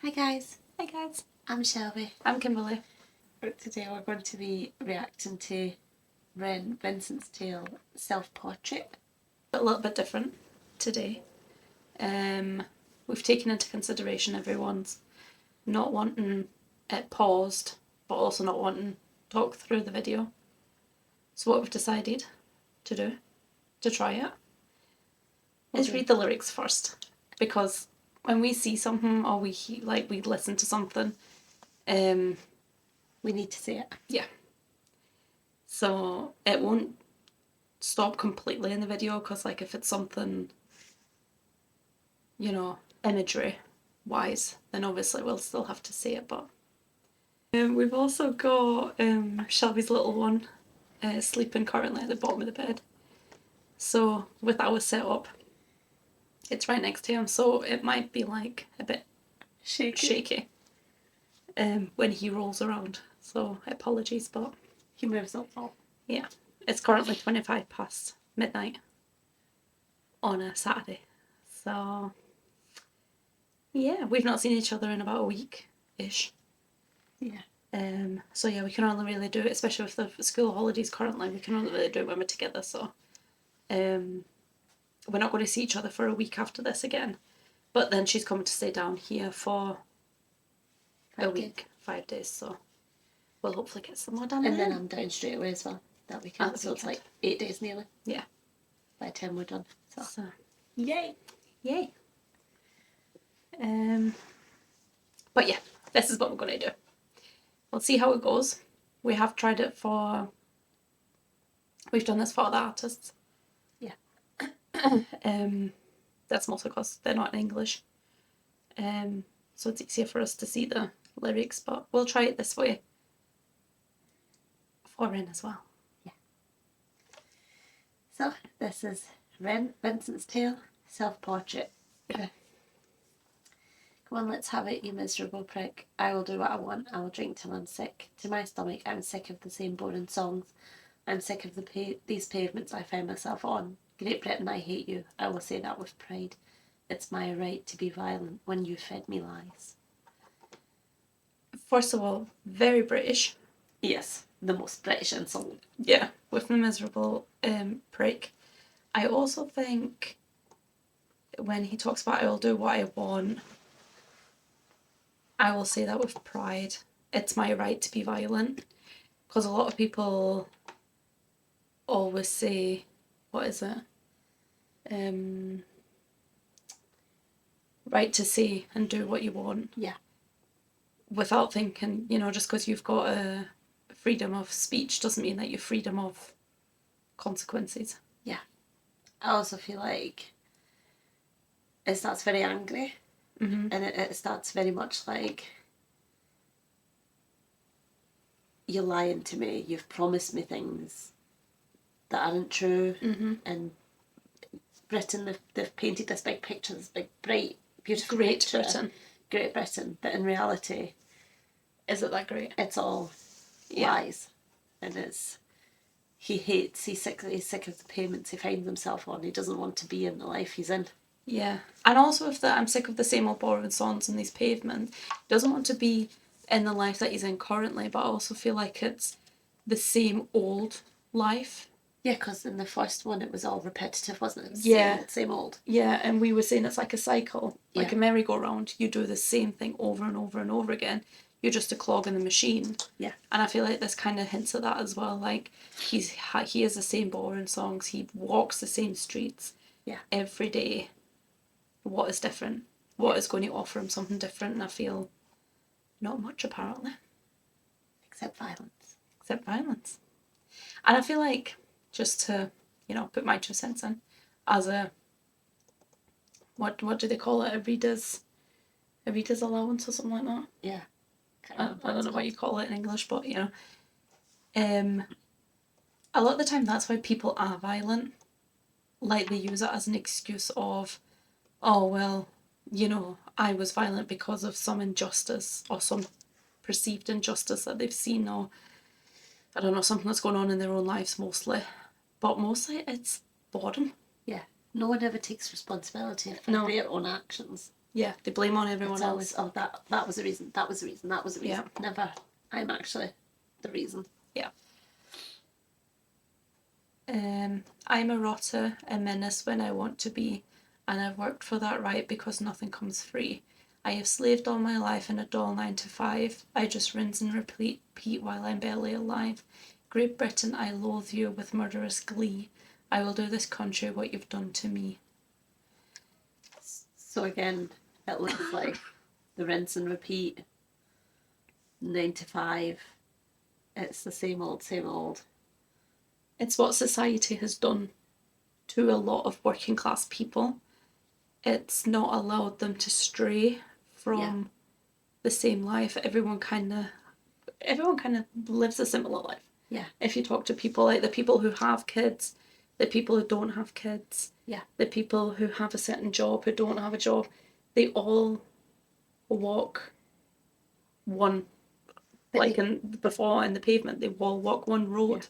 Hi guys, Hi guys, I'm Shelby. I'm Kimberly. Today we're going to be reacting to Vincent's Tale self-portrait. A little bit different today. We've taken into consideration everyone's not wanting it paused, but also not wanting to talk through the video. So what we've decided to do, to try it, is read the lyrics first. Because when we see something or we listen to something, we need to see it. Yeah. So it won't stop completely in the video because if it's something, imagery wise, then obviously we'll still have to see it. But we've also got Shelby's little one sleeping currently at the bottom of the bed. So with our setup, it's right next to him, so it might be a bit shaky when he rolls around. So apologies, but he moves up. Yeah, it's currently 25 past midnight on a Saturday. So yeah, we've not seen each other in about a week-ish. Yeah. So yeah, we can only really do it, especially with the school holidays currently, we can only really do it when we're together. So we're not going to see each other for a week after this again. But then she's coming to stay down here for a week, 5 days. So we'll hopefully get some more done. And then I'm down straight away as well that weekend. So it's 8 days nearly. Yeah. By the time we're done. So yay. But yeah, this is what we're going to do. We'll see how it goes. We have tried it for... We've done this for other artists. Yeah. That's mostly because they're not in English. So it's easier for us to see the lyrics, but we'll try it this way for Ren as well. Yeah. So this is Vincent's Tale self-portrait. Yeah. Come on, let's have it, you miserable prick. I will do what I want. I will drink till I'm sick. To my stomach, I'm sick of the same boring songs. I'm sick of these pavements I find myself on. Great Britain, I hate you. I will say that with pride. It's my right to be violent when you fed me lies. First of all, very British. Yes, the most British insult. Yeah, with the miserable prick. I also think when he talks about I will do what I want, I will say that with pride. It's my right to be violent. Because a lot of people always say, what is it? Right to say and do what you want. Yeah. Without thinking, just because you've got a freedom of speech doesn't mean that you're freedom of consequences. Yeah. I also feel like it starts very angry. Mm-hmm. And it starts very much like, you're lying to me, you've promised me things that aren't true. Mm-hmm. And Britain, they've painted this big picture, this big, bright, beautiful Great picture. Britain. Great Britain. But in reality, is it that great? It's all lies. And he's sick of the payments he finds himself on. He doesn't want to be in the life he's in. Yeah. And also with the I'm sick of the same old boring songs and these pavements, he doesn't want to be in the life that he's in currently, but I also feel like it's the same old life. Yeah, because in the first one it was all repetitive, wasn't it? Same old. Yeah, and we were saying it's like a cycle, like a merry-go-round. You do the same thing over and over and over again. You're just a clog in the machine. Yeah. And I feel like this kind of hints at that as well. Like, he has the same boring songs. He walks the same streets every day. What is different? What is going to offer him something different? And I feel not much, apparently. Except violence. And I feel like, just to, put my 2 cents in, as a, what do they call it? A reader's allowance or something like that? Yeah. I don't know what you call it in English, but, a lot of the time that's why people are violent. Like, they use it as an excuse of, oh, well, I was violent because of some injustice or some perceived injustice that they've seen, or, I don't know, something that's going on in their own lives mostly. But mostly it's boredom. Yeah. No one ever takes responsibility for their own actions. Yeah, they blame on everyone It's else. always, oh, that was the reason, that was the reason, that was the reason. Yeah. Never, I'm actually the reason. Yeah. I'm a rotter, a menace when I want to be, and I've worked for that right because nothing comes free. I have slaved all my life in a dull 9 to 5. I just rinse and repeat while I'm barely alive. Great Britain, I loathe you with murderous glee. I will do this country what you've done to me. So again, it looks like the rinse and repeat, 9 to 5. It's the same old, same old. It's what society has done to a lot of working class people. It's not allowed them to stray from the same life. Everyone kind of lives a similar life. Yeah. If you talk to people, like the people who have kids, the people who don't have kids, the people who have a certain job, who don't have a job, they all walk one, before in the pavement, they all walk one road.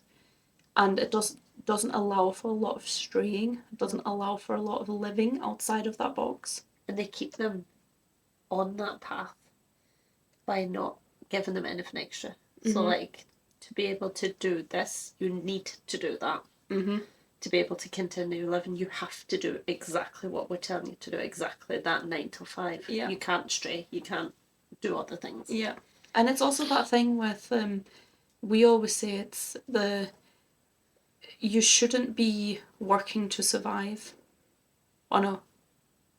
And it doesn't allow for a lot of straying. It doesn't allow for a lot of living outside of that box. And they keep them on that path by not giving them anything extra. So like, to be able to do this, you need to do that. To be able to continue living, you have to do exactly what we're telling you to do, exactly that 9 till 5. Yeah. You can't stray, you can't do other things. Yeah. And it's also that thing with, we always say it's you shouldn't be working to survive. Oh no,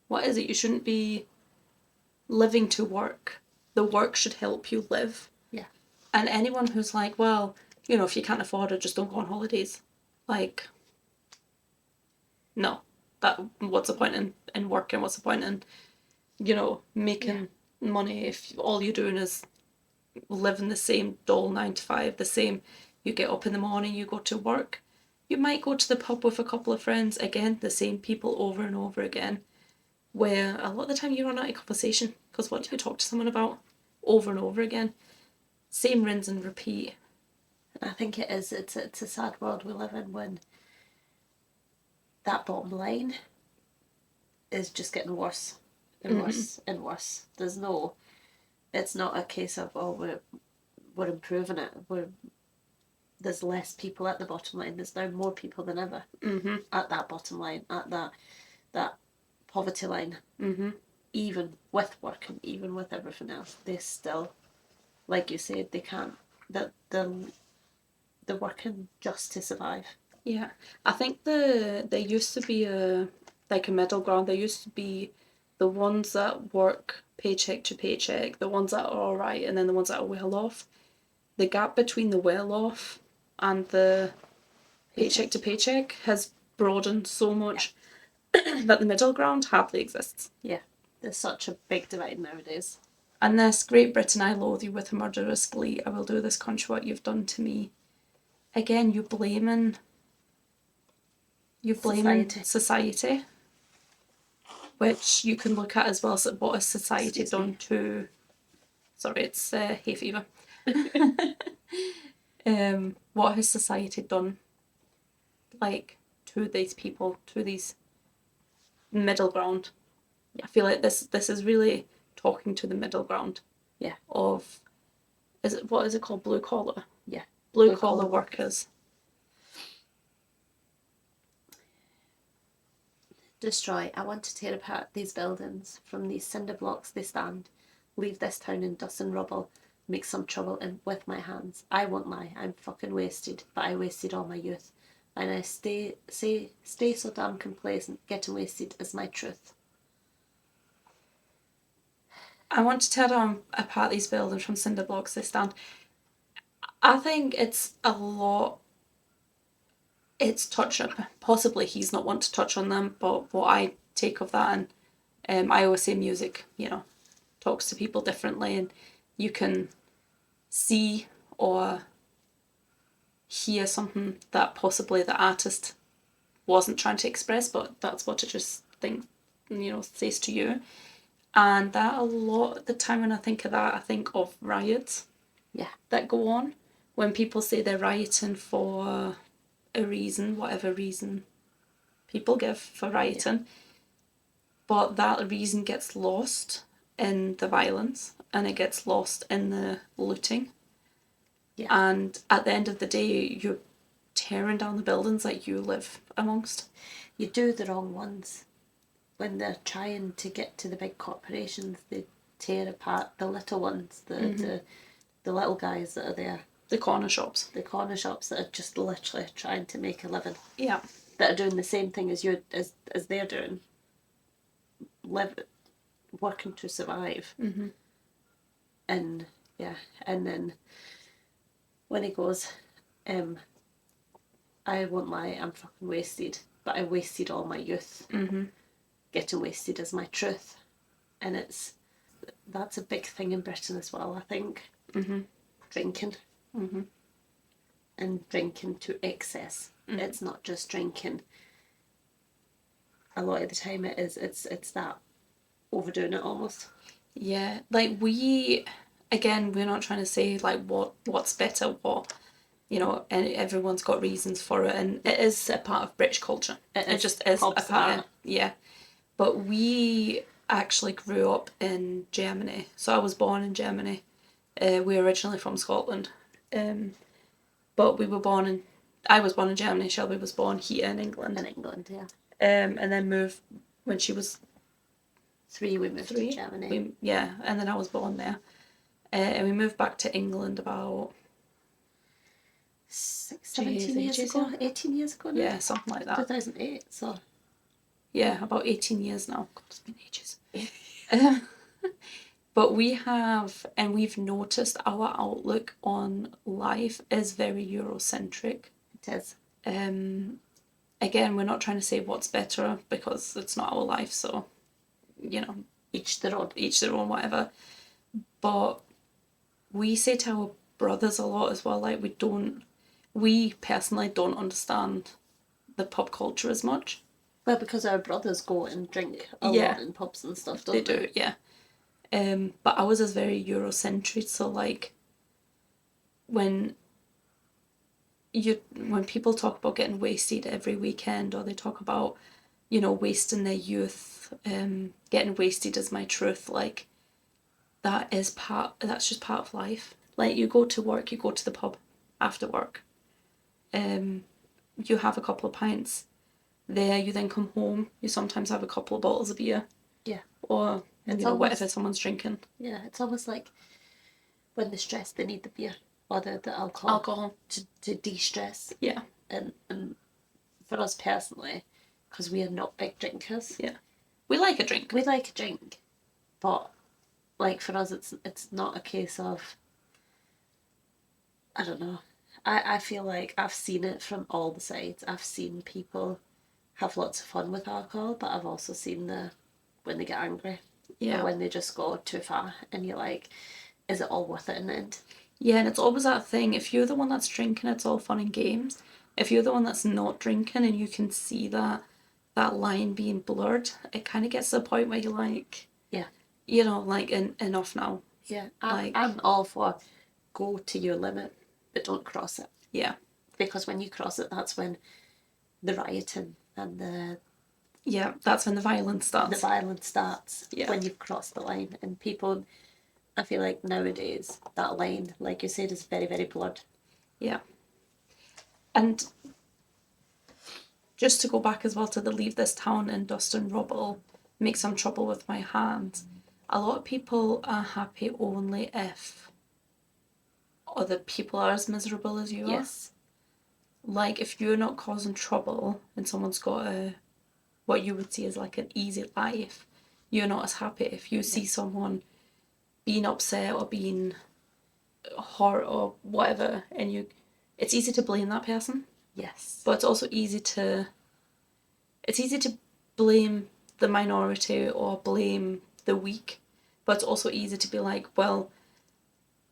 what is it? You shouldn't be living to work. The work should help you live. Yeah. And anyone who's like, well, you know, if you can't afford it, just don't go on holidays. Like, no. What's the point in working? What's the point in, you know, making money if all you're doing is living the same dull 9 to 5, the same, you get up in the morning, you go to work. You might go to the pub with a couple of friends, again, the same people over and over again, where a lot of the time you run out of conversation, because what do you talk to someone about over and over again? Same rinse and repeat. I think it is, it's a sad world we live in when that bottom line is just getting worse and worse and worse. There's no, it's not a case of, oh, we're improving it. There's less people at the bottom line. There's now more people than ever at that bottom line, at that poverty line. Even with work and even with everything else, they still, like you said, they can't. They're working just to survive. Yeah, I think there used to be a middle ground. There used to be the ones that work paycheck to paycheck, the ones that are alright, and then the ones that are well off. The gap between the well off and the paycheck to paycheck has broadened so much that the middle ground hardly exists. Yeah, there's such a big divide nowadays. And this, Great Britain, I loathe you with a murderous glee. I will do this country what you've done to me. Again, you're blaming society, which you can look at as well as what has society done to. Sorry, it's hay fever. What has society done, like, to these people, to these middle ground? I feel like this is really talking to the middle ground. Yeah. Of, what is it called? Blue collar. Yeah. Blue collar workers. Destroy. I want to tear apart these buildings. From these cinder blocks they stand. Leave this town in dust and rubble. Make some trouble with my hands. I won't lie. I'm fucking wasted, but I wasted all my youth. And I stay so damn complacent. Getting wasted is my truth. I want to tear apart these buildings from cinder blocks they stand. I think it's a lot. It's touch up. Possibly he's not want to touch on them, but what I take of that, and I always say music, you know, talks to people differently, and you can see or hear something that possibly the artist wasn't trying to express, but that's what it just says to you. And that a lot of the time when I think of that, I think of riots. Yeah. That go on when people say they're rioting for a reason, whatever reason people give for rioting. but that reason gets lost in the violence, and it gets lost in the looting. Yeah. And at the end of the day, you're tearing down the buildings that you live amongst. You do the wrong ones. When they're trying to get to the big corporations, they tear apart the little ones, the little guys that are there. The corner shops. The corner shops that are just literally trying to make a living. Yeah. That are doing the same thing as they're doing. Working to survive. Mm-hmm. And yeah, and then when he goes, I won't lie, I'm fucking wasted, but I wasted all my youth. Mm-hmm. Getting wasted is my truth. And that's a big thing in Britain as well, I think. Mm-hmm. Drinking. Mm-hmm. And drinking to excess. Mm-hmm. It's not just drinking. A lot of the time it's that overdoing it almost. Yeah, like we're not trying to say like what's better, and everyone's got reasons for it, and it is a part of British culture. It just is a part of, yeah. But we actually grew up in Germany, so I was born in Germany. We're originally from Scotland, but I was born in Germany. Shelby was born here in England. In England, yeah. And then moved when she was 3. We moved to Germany. And then I was born there. And we moved back to England about 17 years ago. 18 years ago now. Yeah, something like that. 2008, so. Yeah, about 18 years now. God, it's been ages. But we've noticed our outlook on life is very Eurocentric. It is. Again, we're not trying to say what's better because it's not our life, so, each their own, whatever. But we say to our brothers a lot as well, like we personally don't understand the pop culture as much. Well, because our brothers go and drink a lot in pubs and stuff, don't they? They do, yeah. But ours is very Eurocentric, so like when people talk about getting wasted every weekend, or they talk about, wasting their youth, getting wasted is my truth, like that's just part of life. Like you go to work, you go to the pub after work, you have a couple of pints there, you then come home, you sometimes have a couple of bottles of beer. Yeah. Or whatever someone's drinking. Yeah, it's almost like when they're stressed, they need the beer or the alcohol to de-stress. Yeah. And for us personally, because we are not big drinkers. Yeah. We like a drink. But like for us, it's not a case of, I don't know. I feel like I've seen it from all the sides. I've seen people have lots of fun with alcohol, but I've also seen when they get angry. Yeah. Or when they just go too far and you're like, is it all worth it in the end? Yeah, and it's always that thing. If you're the one that's drinking, it's all fun and games. If you're the one that's not drinking and you can see that line being blurred, it kind of gets to the point where you're like, yeah, like enough now. Yeah, I'm all for go to your limit, but don't cross it. Yeah. Because when you cross it, that's when the rioting and that's when the violence starts. Yeah. When you've crossed the line. And people, I feel like nowadays, that line, like you said, is very, very blurred. Yeah. And just to go back as well to the leave this town in dust and rubble, make some trouble with my hands. A lot of people are happy only if other people are as miserable as you are. Yes. Like if you're not causing trouble and someone's got what you would see as like an easy life, you're not as happy. If you see someone being upset or being hurt or whatever, and it's easy to blame that person. Yes. But it's also easy to blame the minority or blame the weak. But it's also easy to be like, well,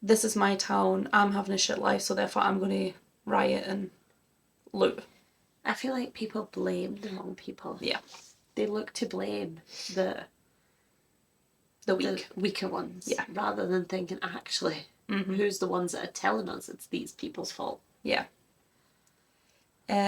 this is my town, I'm having a shit life, so therefore I'm going to riot and loot. I feel like people blame the wrong people. Yeah. They look to blame the weaker ones. Yeah. Rather than thinking, actually, who's the ones that are telling us it's these people's fault. Yeah.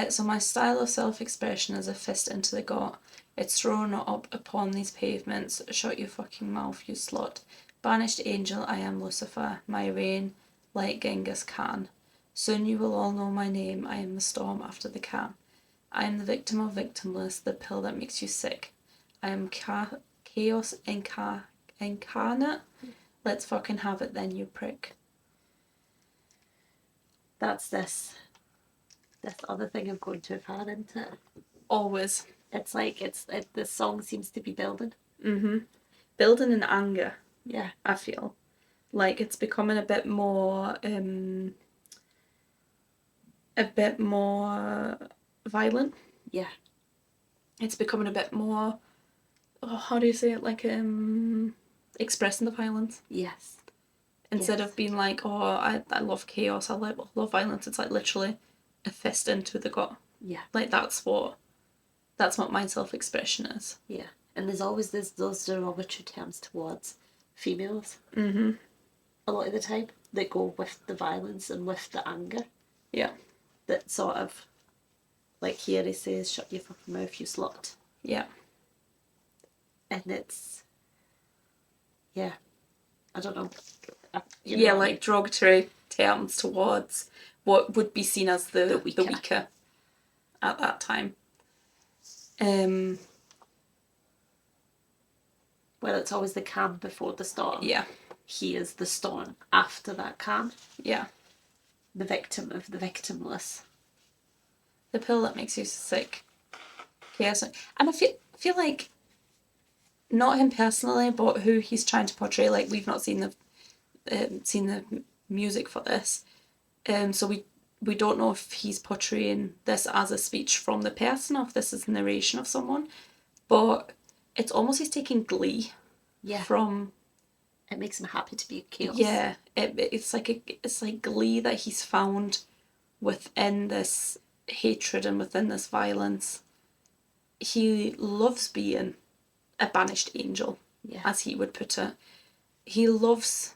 So my style of self-expression is a fist into the gut. It's thrown up upon these pavements. Shut your fucking mouth, you slut. Banished angel, I am Lucifer. My reign, like Genghis Khan. Soon you will all know my name. I am the storm after the calm. I am the victim of victimless, the pill that makes you sick. I am chaos incarnate. Let's fucking have it then, you prick. That's this other thing of going too far into it. Always. It's like the song seems to be building. Building in anger. Yeah. I feel like it's becoming a bit more violent. Yeah. It's becoming a bit more, how do you say it, like expressing the violence. Yes. Instead of being like, oh, I love chaos, I love violence, it's like literally a fist into the gut. Yeah. Like that's what my self-expression is. Yeah. And there's always those derogatory terms towards females. A lot of the time that go with the violence and with the anger. Yeah. That sort of, like here he says, shut your fucking mouth, you slut. Yeah. And it's, yeah, I don't know. Like derogatory terms towards what would be seen as the weaker at that time. Well, it's always the calm before the storm. Yeah. He is the storm after that calm. Yeah. The victim of the victimless. The pill that makes you sick. Chaos. And I feel like, not him personally, but who he's trying to portray. Like, we've not seen the music for this, so we don't know if he's portraying this as a speech from the person or if this is narration of someone. But it's almost he's taking glee. Yeah. From. It makes him happy to be chaos. Yeah, it's like glee that he's found within this hatred and within this violence. He loves being a banished angel, as he would put it. He loves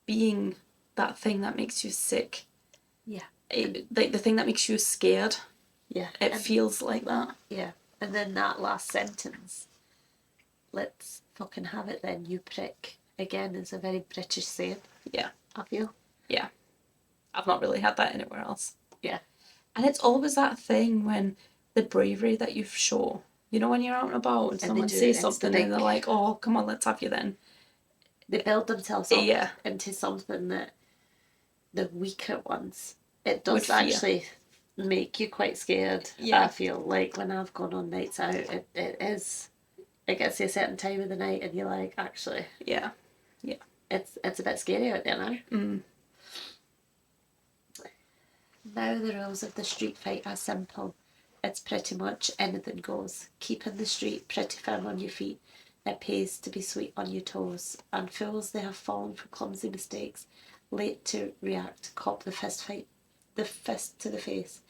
being that thing that makes you sick. Yeah. Like the thing that makes you scared. Yeah. It feels like that. Yeah. And then that last sentence, let's fucking have it then, you prick. Again, is a very British saying. Yeah. I feel. Yeah. I've not really had that anywhere else. Yeah. And it's always that thing when the bravery that you show. You know, when you're out and about and someone says something and they're like, oh, come on, let's have you then. They build themselves up into something that the weaker ones, it does actually make you quite scared. Yeah. I feel like when I've gone on nights out, it gets to a certain time of the night and you're like, actually. Yeah. It's a bit scary out there now. Now the rules of the street fight are simple. It's pretty much anything goes. Keep in the street, pretty firm on your feet. It pays to be sweet on your toes. And fools, they have fallen for clumsy mistakes. Late to react, cop the fist to the face.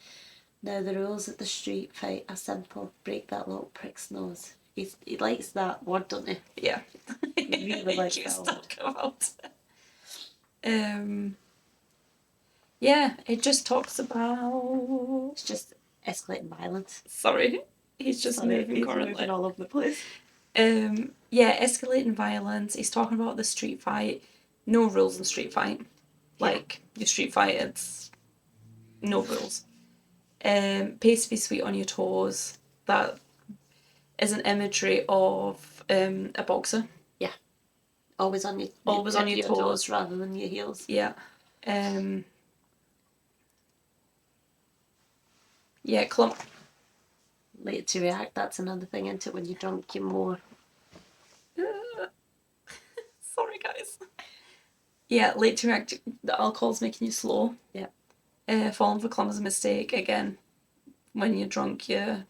Now the rules of the street fight are simple. Break that little prick's nose. He likes that word, doesn't he? Yeah. He really likes that word. About it. Yeah, it just talks about... It's just escalating violence. Sorry. He's just moving all over the place. Escalating violence. He's talking about the street fight. No rules in street fight. Like, your street fight, it's no rules. Pays to be sweet on your toes. That is an imagery of a boxer. Yeah. Always on your toes rather than your heels. Yeah. Clump. Late to react, that's another thing, isn't it? When you're drunk, you're more... Sorry, guys. Yeah, late to react, the alcohol's making you slow. Yeah. Falling for clumsy mistake, again. When you're drunk, you're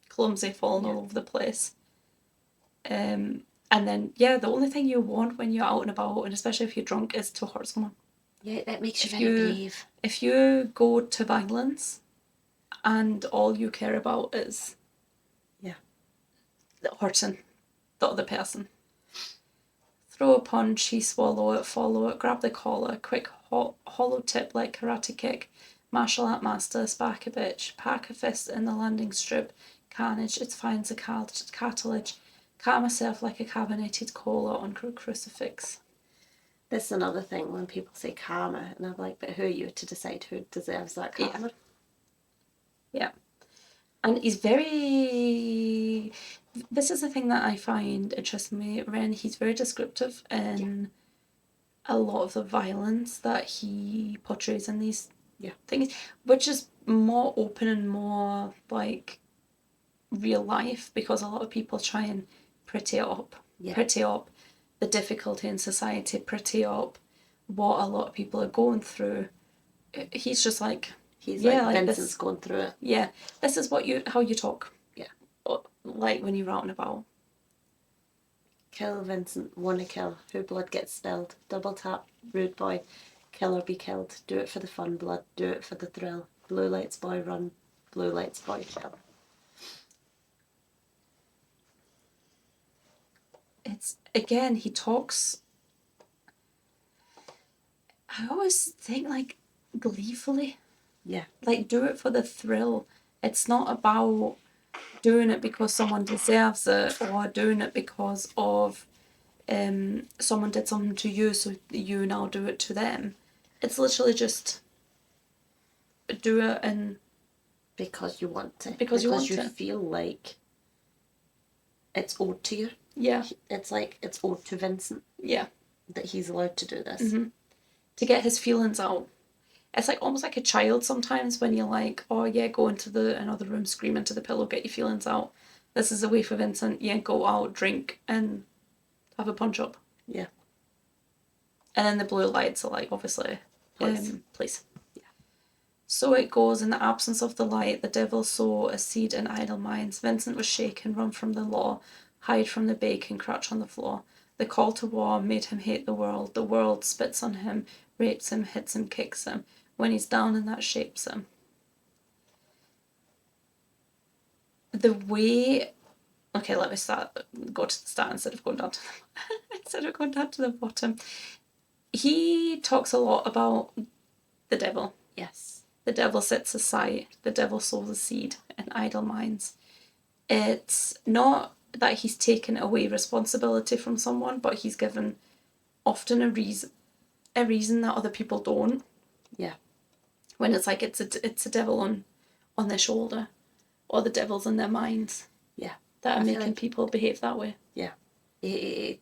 clumsy, falling all over the place. And then, the only thing you want when you're out and about, and especially if you're drunk, is to hurt someone. Yeah, that makes you very brave. If you go to violence and all you care about is hurting the other person. Throw a punch, he swallow it, follow it, grab the collar, quick hollow tip like karate kick, martial art master, spark a bitch, pack a fist in the landing strip, carnage, it finds the cartilage, cut myself like a carbonated cola on a crucifix. This is another thing when people say karma, and I'm like, but who are you to decide who deserves that karma? Yeah. And he's very... This is the thing that I find interesting me, Ren. He's very descriptive in a lot of the violence that he portrays in these things, which is more open and more like real life, because a lot of people try and pretty up the difficulty in society, pretty up what a lot of people are going through. He's just like, like Vincent's this, going through it. Yeah, this is how you talk. Yeah. Like when you're out and about. Kill Vincent, wanna kill. Who blood gets spilled. Double tap, rude boy. Kill or be killed. Do it for the fun, blood. Do it for the thrill. Blue lights boy run. Blue lights boy kill. It's, again, he talks, I always think, like, gleefully. Yeah. Like, do it for the thrill. It's not about doing it because someone deserves it, or doing it because of someone did something to you, so you now do it to them. It's literally just do it and because you want to. Because you want you to. feel like it's owed to you. Yeah. It's like it's owed to Vincent. Yeah. That he's allowed to do this. Mm-hmm. To get his feelings out. It's like almost like a child sometimes when you're like, oh yeah, go into another room, scream into the pillow, get your feelings out. This is a way for Vincent, yeah, go out, drink, and have a punch up. Yeah. And then the blue lights are like, obviously, please. Yeah. So it goes, in the absence of the light, the devil sow a seed in idle minds. Vincent was shaken, run from the law, hide from the bacon, crouch on the floor. The call to war made him hate the world. The world spits on him, rapes him, hits him, kicks him. When he's down, and that shapes him. The way... Okay, let me go to the start instead of going down to the bottom. He talks a lot about the devil. Yes. The devil sets aside. The devil sows a seed in idle minds. It's not that he's taken away responsibility from someone, but he's given often a reason that other people don't. Yeah. When it's like it's a devil on their shoulder, or the devil's in their minds. Yeah. That are making people behave that way. Yeah. It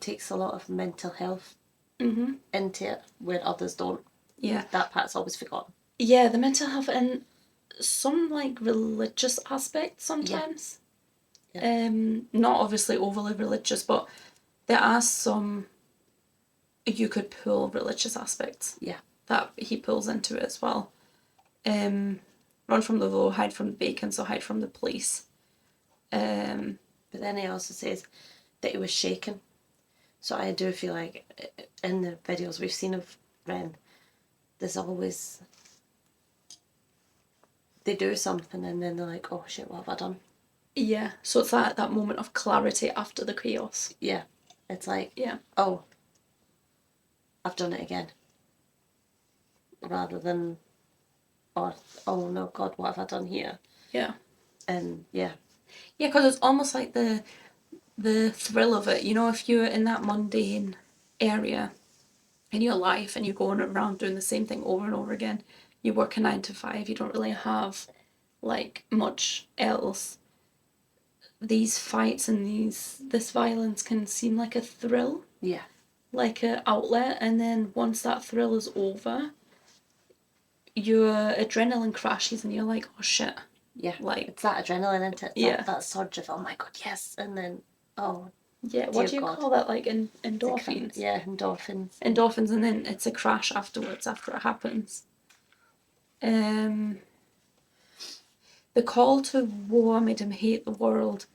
takes a lot of mental health into it where others don't. Yeah. That part's always forgotten. Yeah, the mental health and some like religious aspects sometimes. Yeah. Not obviously overly religious, but there are some you could pull religious aspects. Yeah. That he pulls into it as well. Run from the law, hide from the bacon, so hide from the police. But then he also says that he was shaken. So I do feel like in the videos we've seen of Ren, there's always... They do something and then they're like, oh shit, what have I done? Yeah, so it's that moment of clarity after the chaos. Yeah, it's like, yeah, oh, I've done it again. Rather than, oh no, God, what have I done here? Yeah. And yeah. Yeah, because it's almost like the thrill of it. You know, if you're in that mundane area in your life and you're going around doing the same thing over and over again, you work a 9 to 5, you don't really have like much else. These fights and this violence can seem like a thrill. Yeah. Like an outlet, and then once that thrill is over, your adrenaline crashes and you're like, oh shit. Yeah. Like, it's that adrenaline, isn't it? Yeah. That surge of, oh my God, yes. And then, oh, yeah, what do you call that? Like endorphins? Yeah, endorphins. Endorphins, and then it's a crash afterwards, after it happens. The call to war made him hate the world.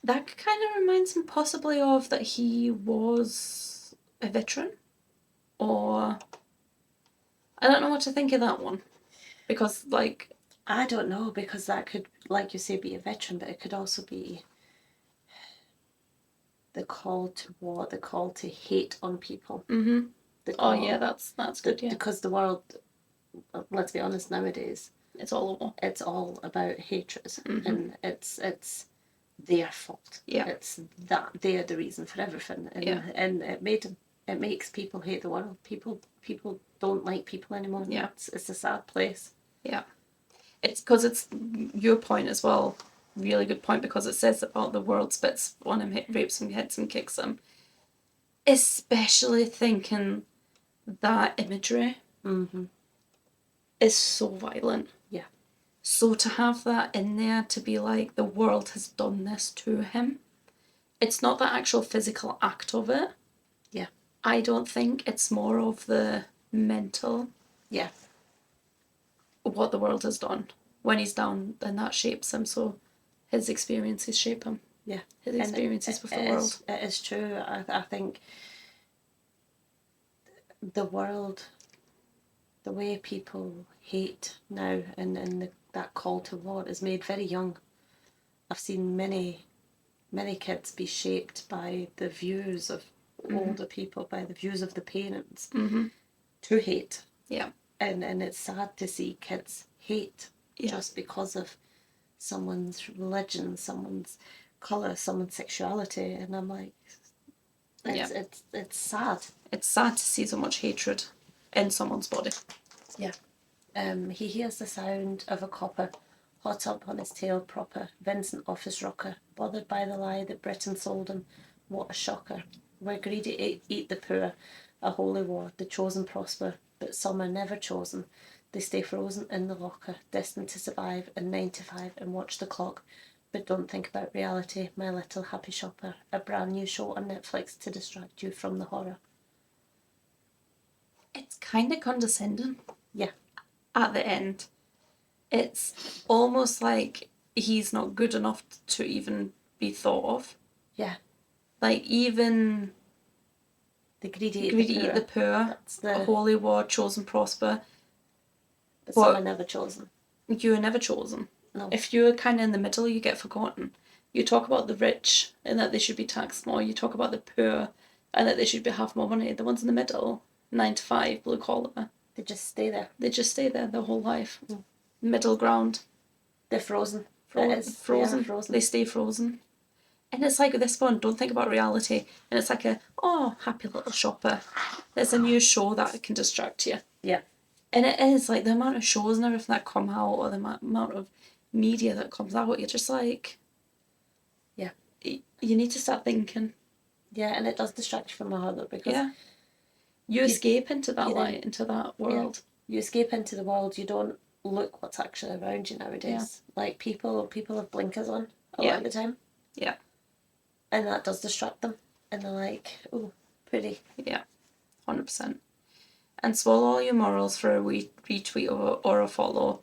That kind of reminds me possibly of that he was a veteran. Or... I don't know what to think of that one. Because, like... I don't know, because that could, like you say, be a veteran, but it could also be the call to war, the call to hate on people. Mm-hmm. Oh yeah, that's good, yeah. Because the world, let's be honest, nowadays, It's all a war. It's all about hatred, Mhm. and it's their fault. Yeah. It's that they're the reason for everything, and Yeah. and it makes people hate the world. People don't like people anymore. Yeah. It's a sad place. Yeah. It's because it's your point as well. Really good point, because it says about the world spits on him, rapes him, hits him, kicks him. Especially thinking that imagery Mm-hmm. is so violent. Yeah. So to have that in there, to be like, the world has done this to him. It's not the actual physical act of it. Yeah. I don't think it's more of the mental. Yeah. What the world has done. When he's down, then that shapes him. So his experiences shape him. Yeah. His experiences with the world. It is true. I think the world, the way people hate now, and that call to war is made very young. I've seen many kids be shaped by the views of older people, by the views of the parents, to hate. Yeah. And it's sad to see kids hate just because of someone's religion, someone's colour, someone's sexuality, and I'm like, it's sad. It's sad to see so much hatred in someone's body. Yeah. He hears the sound of a copper, hot up on his tail proper. Vincent office rocker, bothered by the lie that Britain sold him. What a shocker. Where greedy eat the poor, a holy war, the chosen prosper, but some are never chosen. They stay frozen in the locker, destined to survive in 9 to 5 and watch the clock. But don't think about reality, my little happy shopper. A brand new show on Netflix to distract you from the horror. It's kind of condescending. Yeah. At the end. It's almost like he's not good enough to even be thought of. Yeah. Like, even the greedy eat the poor. That's the holy war, chosen prosper. But some are never chosen. You are never chosen. No. If you're kind of in the middle, you get forgotten. You talk about the rich and that they should be taxed more. You talk about the poor and that they should have more money. The ones in the middle, 9 to 5, blue collar. They just stay there. They just stay there their whole life. Middle ground. They're frozen. Frozen. Frozen. They stay frozen. And it's like, this one, don't think about reality. And it's like happy little shopper. There's a new show that can distract you. Yeah. And it is, like, the amount of shows and everything that come out, or the amount of media that comes out, you're just like... Yeah. You need to start thinking. Yeah, and it does distract you from my other, because... Yeah. You escape into that light, into that world. Yeah. You escape into the world, you don't look what's actually around you nowadays. Yeah. Like, people have blinkers on a lot of the time. Yeah. And that does distract them. And they're like, oh, pretty. Yeah, 100%. And swallow all your morals for a retweet or a follow,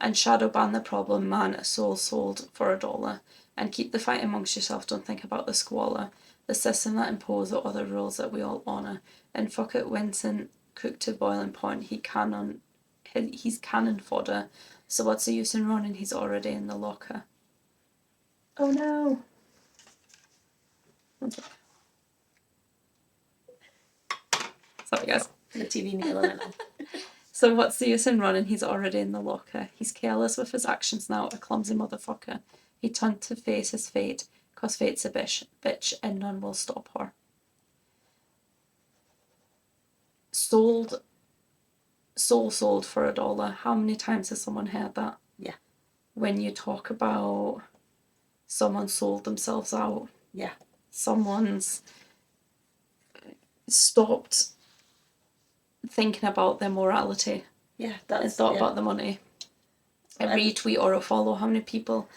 and shadow ban the problem man a soul sold for $1, and keep the fight amongst yourself, don't think about the squalor, the system that impose the other rules that we all honour, and fuck it, Vincent cooked to boiling point, he's cannon fodder, so what's the use in running, he's already in the locker. Oh no. Sorry guys. The TV nearly went off. So what's the use in running? He's already in the locker. He's careless with his actions now, a clumsy motherfucker. He turned to face his fate, 'cause fate's a bitch and none will stop her. Sold for $1. How many times has someone heard that? Yeah. When you talk about someone sold themselves out. Yeah. Someone's stopped thinking about their morality. Yeah, and thought about the money. A retweet or a follow. How many people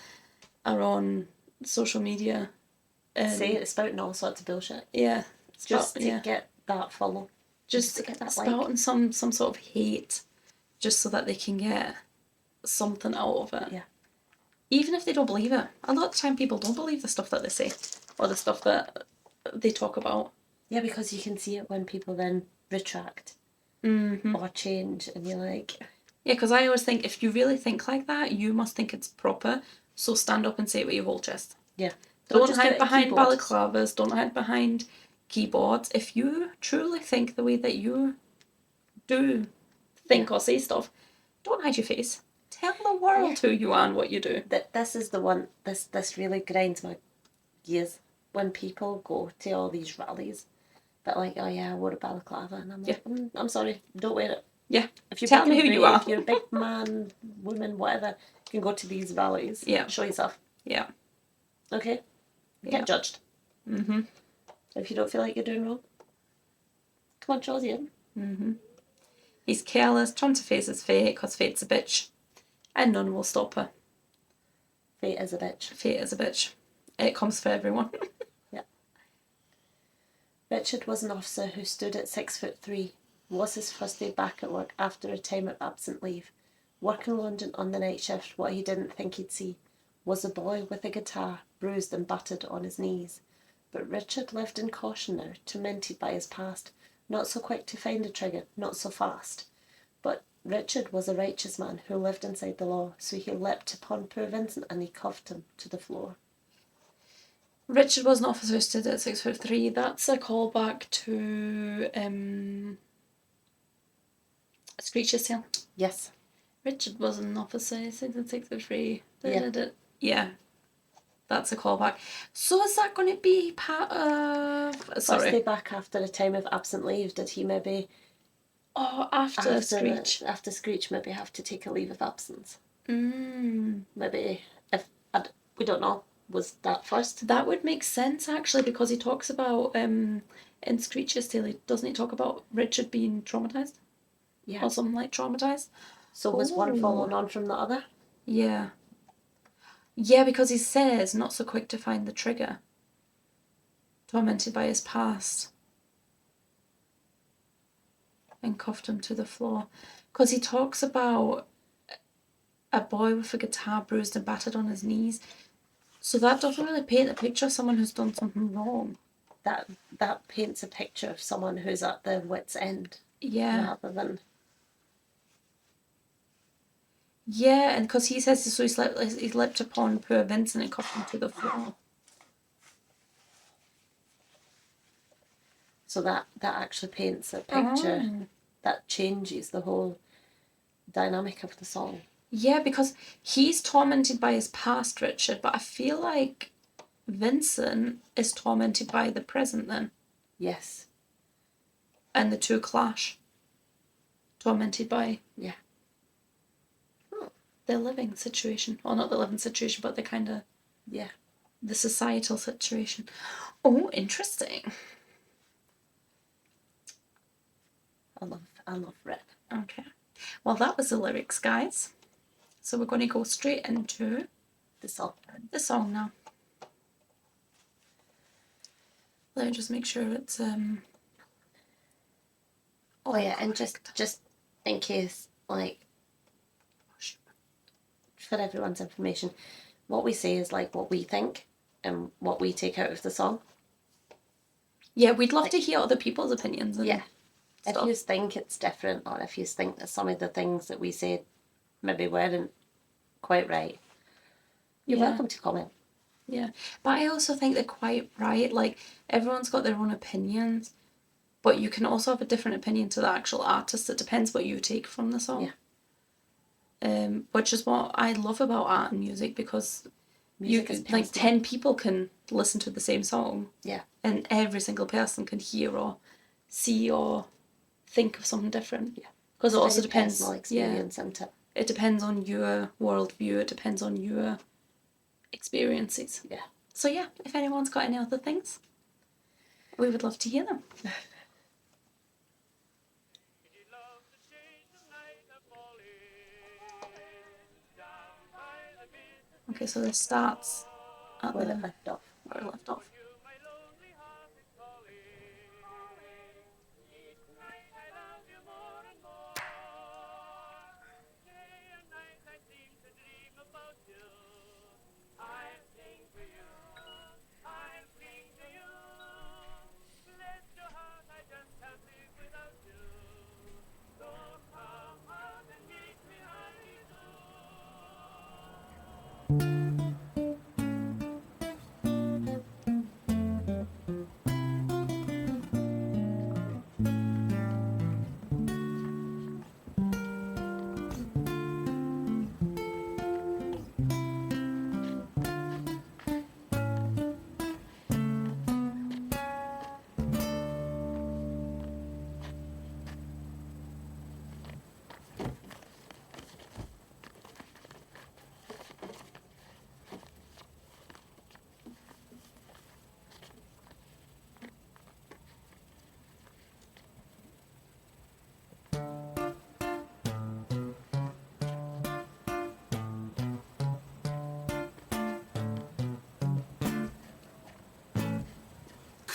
are on social media say spouting all sorts of bullshit? Yeah. Just to get that follow. Just to get that spouting some sort of hate, just so that they can get something out of it. Yeah. Even if they don't believe it. A lot of the time people don't believe the stuff that they say or the stuff that they talk about. Yeah, because you can see it when people then retract or change, and you're like... Yeah, because I always think, if you really think like that, you must think it's proper, so stand up and say it with your whole chest. Yeah. Don't hide behind balaclavas, don't hide behind keyboards. If you truly think the way that you do think or say stuff, don't hide your face. Tell the world who you are and what you do. This is the one. This really grinds my gears when people go to all these rallies. But like, oh yeah, I wore a balaclava, and I'm like, I'm sorry, don't wear it. Yeah. If you're Tell big me and who you brave, are. if you're a big man, woman, whatever, you can go to these rallies. Yeah. Show yourself. Yeah. Okay. Yeah. Get judged. Mm-hmm. If you don't feel like you're doing wrong, come on, Chelsea in. Mm-hmm. He's careless, trying to face his fate, because fate's a bitch. And none will stop her. Fate is a bitch. Fate is a bitch. It comes for everyone. Yeah. Richard was an officer who stood at 6'3". Was his first day back at work after a time of absent leave. Working London on the night shift, what he didn't think he'd see was a boy with a guitar, bruised and battered on his knees. But Richard lived in caution now, tormented by his past, not so quick to find a trigger, not so fast. But Richard was a righteous man who lived inside the law, so he leapt upon poor Vincent and he cuffed him to the floor. Richard was an officer who stood at 6'3". That's a callback to Screech's Tale. Yes. Richard was an officer who stood at 6'3". Yeah. Yeah. That's a callback. So is that going to be part of... First day back after a time of absent leave, did he maybe... Oh, after Screech. After Screech, maybe have to take a leave of absence. Mm. Maybe, we don't know, was that first? That would make sense, actually, because he talks about, in Screech's Tale, doesn't he talk about Richard being traumatised? Yeah. Or something like traumatised? So was one following on from the other? Yeah. Yeah, because he says, not so quick to find the trigger. Tormented by his past. And cuffed him to the floor. Because he talks about a boy with a guitar bruised and battered on his knees. So that doesn't really paint a picture of someone who's done something wrong. That paints a picture of someone who's at their wit's end. Yeah. Rather than... Yeah, and because he says so he leapt upon poor Vincent and cuffed him to the floor. So that actually paints a picture that changes the whole dynamic of the song. Yeah, because he's tormented by his past, Richard, but I feel like Vincent is tormented by the present then. Yes. And the two clash. Tormented by... Yeah. their living situation. Well, not the living situation, but the kind of... Yeah. the societal situation. Oh, interesting. I love Red. Okay. Well, that was the lyrics, guys. So we're going to go straight into The song. the song now. Let me just make sure it's Oh yeah, and just in case, like, for everyone's information, what we say is like what we think and what we take out of the song. Yeah, we'd love to hear other people's opinions. And yeah. stuff. If you think it's different, or if you think that some of the things that we said maybe weren't quite right, you're welcome to comment. Yeah, but I also think they're quite right. Like, everyone's got their own opinions, but you can also have a different opinion to the actual artist. It depends what you take from the song. Yeah. Which is what I love about art and music, because music is like 10 people can listen to the same song. Yeah. And every single person can hear or see or think of something different. Yeah. Because it also depends. Personal experience, isn't it? It depends on your worldview. It depends on your experiences. Yeah. So yeah, if anyone's got any other things, we would love to hear them. Okay, so this starts at where it left off. Where it left off.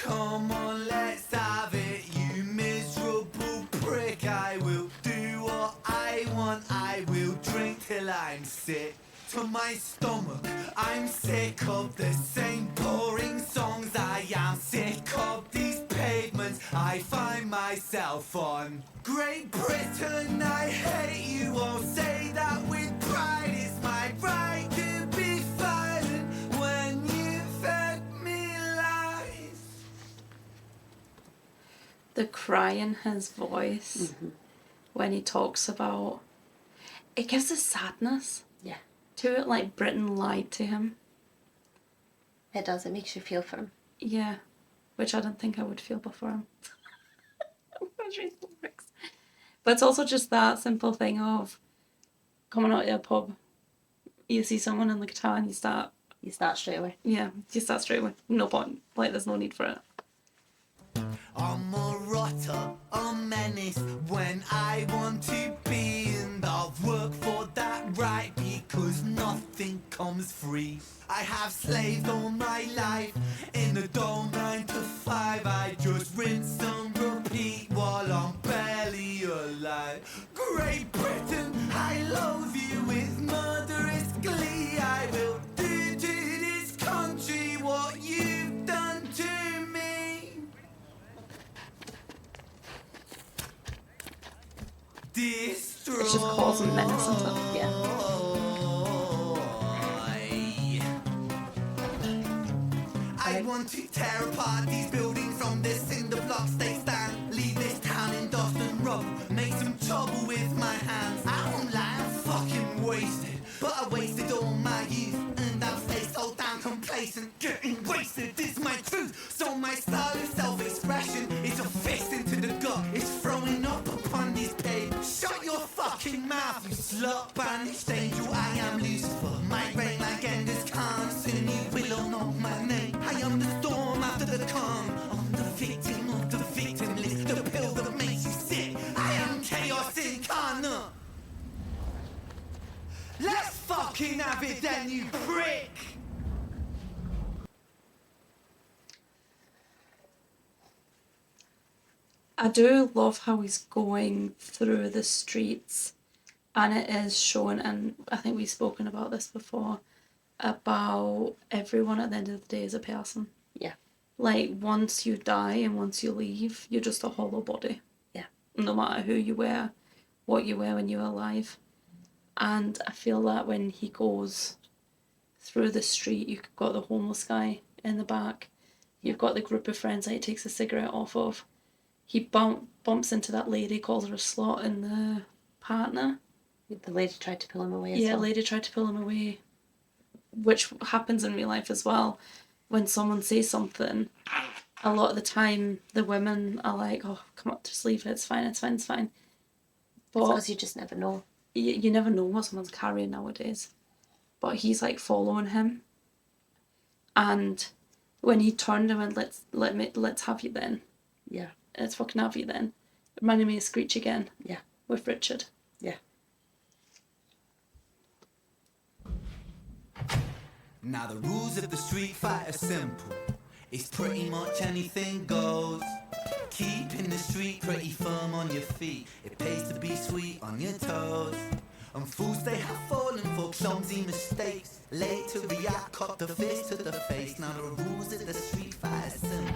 Come on, let's have it, you miserable prick. I will do what I want, I will drink till I'm sick to my stomach. I'm sick of the same boring songs. I am sick of these pavements I find myself on. Great Britain, I hate you all. Say that with pride, it's my right to be violent when you fed me lies. The cry in his voice when he talks about it gives a sadness to it, like Britain lied to him. It does, it makes you feel for him. Yeah, which I don't think I would feel before him. But it's also just that simple thing of coming out of a pub, you see someone on the guitar and you start straight away. Yeah, you start straight away. No point. Like, there's no need for it. I'm a rotter, a menace when I want to be, and I've worked for that right because nothing comes free. I have slaved all my life in a dull 9 to 5. I just rinse and repeat while I'm barely alive. Great Britain, I loathe you with murderous glee. I will do to this country what you've done to me. Destroy. It's just cause and menace and stuff. Yeah. I want to tear apart these buildings from the cinder blocks they stand. Leave this town in dust and rubble. Make some trouble with my hands. I won't lie, I'm fucking wasted. But I wasted all my youth, and I've stayed so damn complacent. Getting wasted is my truth. So my style of self-expression is a fist into the gut. It's throwing up upon this page. Shut your fucking mouth, you slut. Banished angel, I am Lucifer. My brain like Ender's Khan. Soon you will all know my name. I am the storm after the calm. I'm the victim of the victim list. The pill that makes you sick. I am chaos incarnate. Let's fucking have it then, you prick! I do love how he's going through the streets, and it is shown, and I think we've spoken about this before, about everyone at the end of the day is a person. Yeah. Like, once you die and once you leave, you're just a hollow body. Yeah. No matter who you were, what you were when you were alive. And I feel that when he goes through the street, you've got the homeless guy in the back, you've got the group of friends that he takes a cigarette off of. He bumps into that lady, calls her a slut, and the partner. The lady tried to pull him away as Yeah, well. lady tried to pull him away, which happens in real life as well. When someone says something, a lot of the time the women are like, oh, come up, just leave it, it's fine, it's fine, it's fine. But because you just never know. You never know what someone's carrying nowadays. But he's like following him. And when he turned and went, let's have you then. Yeah. Let's fucking have you then. It reminded me of Screech again. Yeah. With Richard. Yeah. Now the rules of the street fight are simple. It's pretty much anything goes. Keeping the street pretty firm on your feet. It pays to be sweet on your toes. And fools they have fallen for clumsy mistakes. Late to react, cop the fist to the face. Now the rules of the street fight are simple.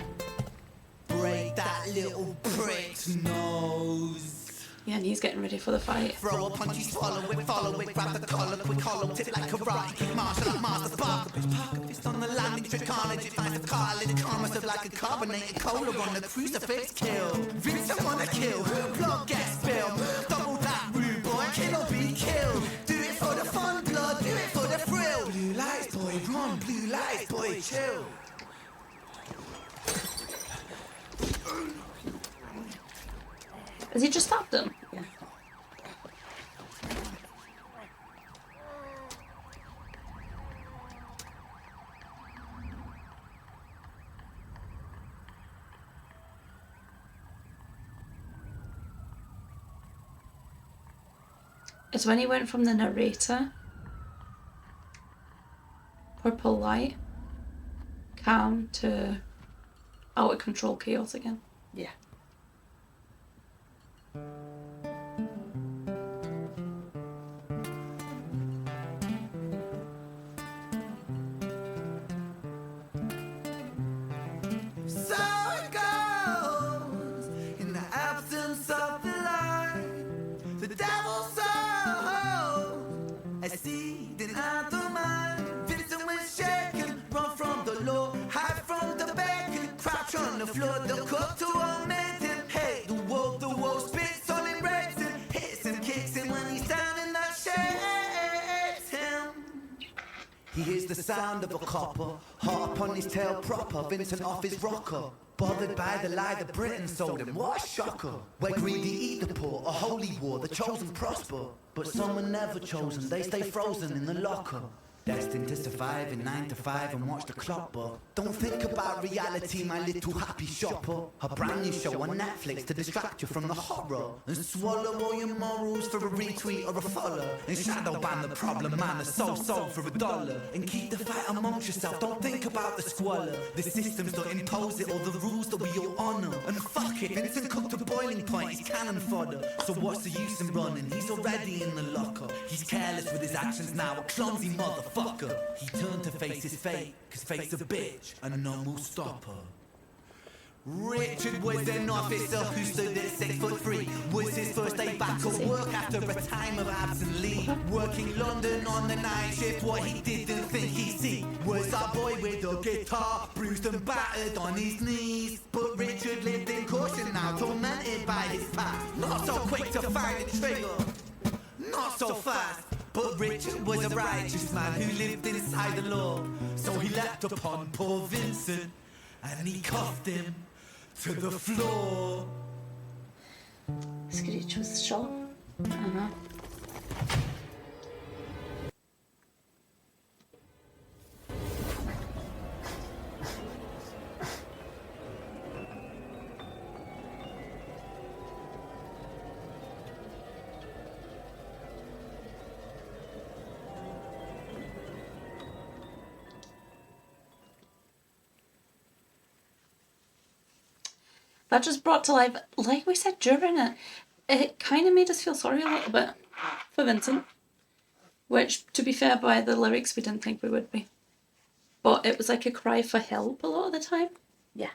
Break that little prick's nose. Yeah, and he's getting ready for the fight. Throw a punch, you swallow it, follow it, grab the collar, quick hollow tip like karate, kick martial like master spark. Park a fist on the landing, trick carnage, it finds the car, let it calm myself like a carbonated cola on the crucifix kill. Vincent wanna kill, blood gets spilled, double that rude boy, kill or be killed. Do it for the fun, blood, do it for the thrill. Blue lights, boy, run, blue lights, boy, chill. Has he just stabbed him? Yeah. It's when he went from the narrator, purple light, calm, to out of control chaos again. Yeah. So it goes in the absence of the light. The devil sows a seed in the mind. Vincent was shaken, run from the law, hide from the bacon, crouch on the floor, the cook to omit him. Hey, the wolf spits on him, breaks him, hits him, kicks him when he's down in the shakes him. He hears the sound of a copper, heart upon his tail proper, Vincent off his rocker. Bothered by the lie that Britain sold him, what a shocker. Where greedy eat the poor, a holy war, the chosen prosper. But some are never chosen, they stay frozen in the locker. Destined to survive in 9 to 5 and watch the clock, but don't think about reality, my little happy shopper. A brand new show on Netflix to distract you from the horror, and swallow all your morals for a retweet or a follow, and shadow ban the problem man, a soul for $1, and keep the fight amongst yourself. Don't think about the squalor, the systems don't impose it or the rules that we all honour. And fuck it, Vincent cooked to boiling point, he's cannon fodder. So what's the use in running? He's already in the locker. He's careless with his actions now, a clumsy motherfucker. He turned to face his fate, cause fate's a bitch and none will stop her. Richard was an officer who stood at 6'3". Was his first day back at work after a time of absent leave. Working London on the night shift, what he didn't think he'd see was our boy with a guitar, bruised and battered on his knees. But Richard lived in caution now, tormented by his past. Not so quick to find the trigger, not so fast. But Richard was a righteous man who lived inside the law. So he leapt upon poor Vincent and he cuffed him to the floor. Screech was shot. Uh-huh. That just brought to life, like we said during it, it kind of made us feel sorry a little bit for Vincent. Which, to be fair, by the lyrics, we didn't think we would be. But it was like a cry for help a lot of the time. Yeah.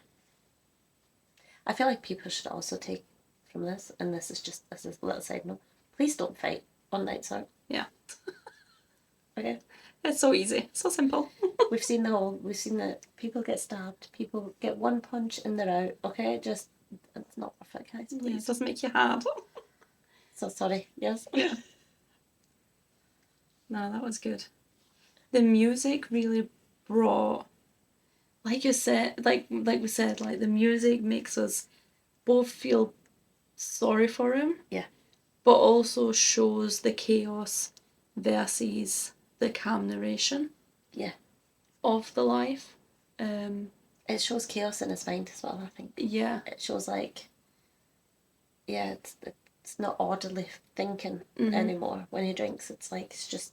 I feel like people should also take from this, and this is a little side note. Please don't fight on nights out. Yeah. Okay. It's so easy, so simple. We've seen that people get stabbed, people get one punch and they're out. Okay, it's not perfect, guys. Yeah, Please. it doesn't make you hard. So sorry. Yes. Yeah. No, that was good. The music really brought, like you said, like we said, like the music makes us both feel sorry for him. Yeah. But also shows the chaos versus the calm narration. Yeah. Of the life. It shows chaos in his mind as well, I think. Yeah. It shows it's not orderly thinking anymore. When he drinks, it's like it's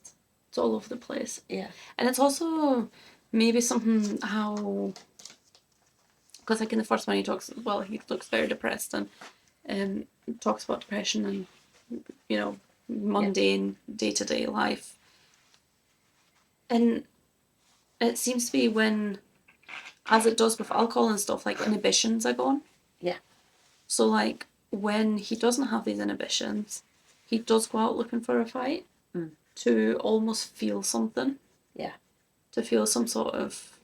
all over the place. Yeah. And it's also maybe something how, because like in the first one he looks very depressed and talks about depression and, mundane day-to-day life. And it seems to be when, as it does with alcohol and stuff, like inhibitions are gone. Yeah. So like when he doesn't have these inhibitions, he does go out looking for a fight to almost feel something. Yeah. To feel some sort of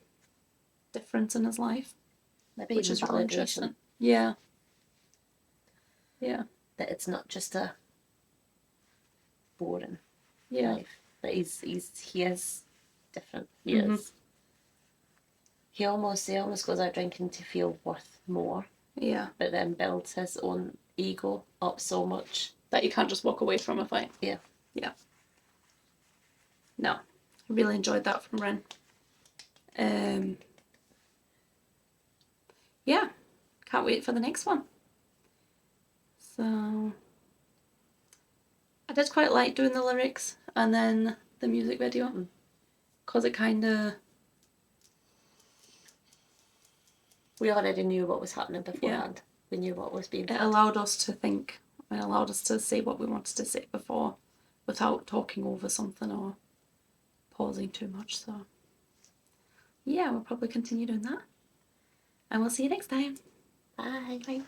difference in his life. Maybe which even is really validation. interesting. Yeah. Yeah. That it's not just a boring Yeah. life. That he is different. He is. He almost goes out drinking to feel worth more, Yeah. but then builds his own ego up so much. That you can't just walk away from a fight. Yeah. Yeah. No. I really enjoyed that from Ren. Yeah. Can't wait for the next one. So I did quite like doing the lyrics and then the music video. Because it kind of We already knew what was happening beforehand. We knew what was being It said. allowed us to think. It allowed us to say what we wanted to say before, without talking over something or pausing too much. So yeah, we'll probably continue doing that. And we'll see you next time. Bye. Bye.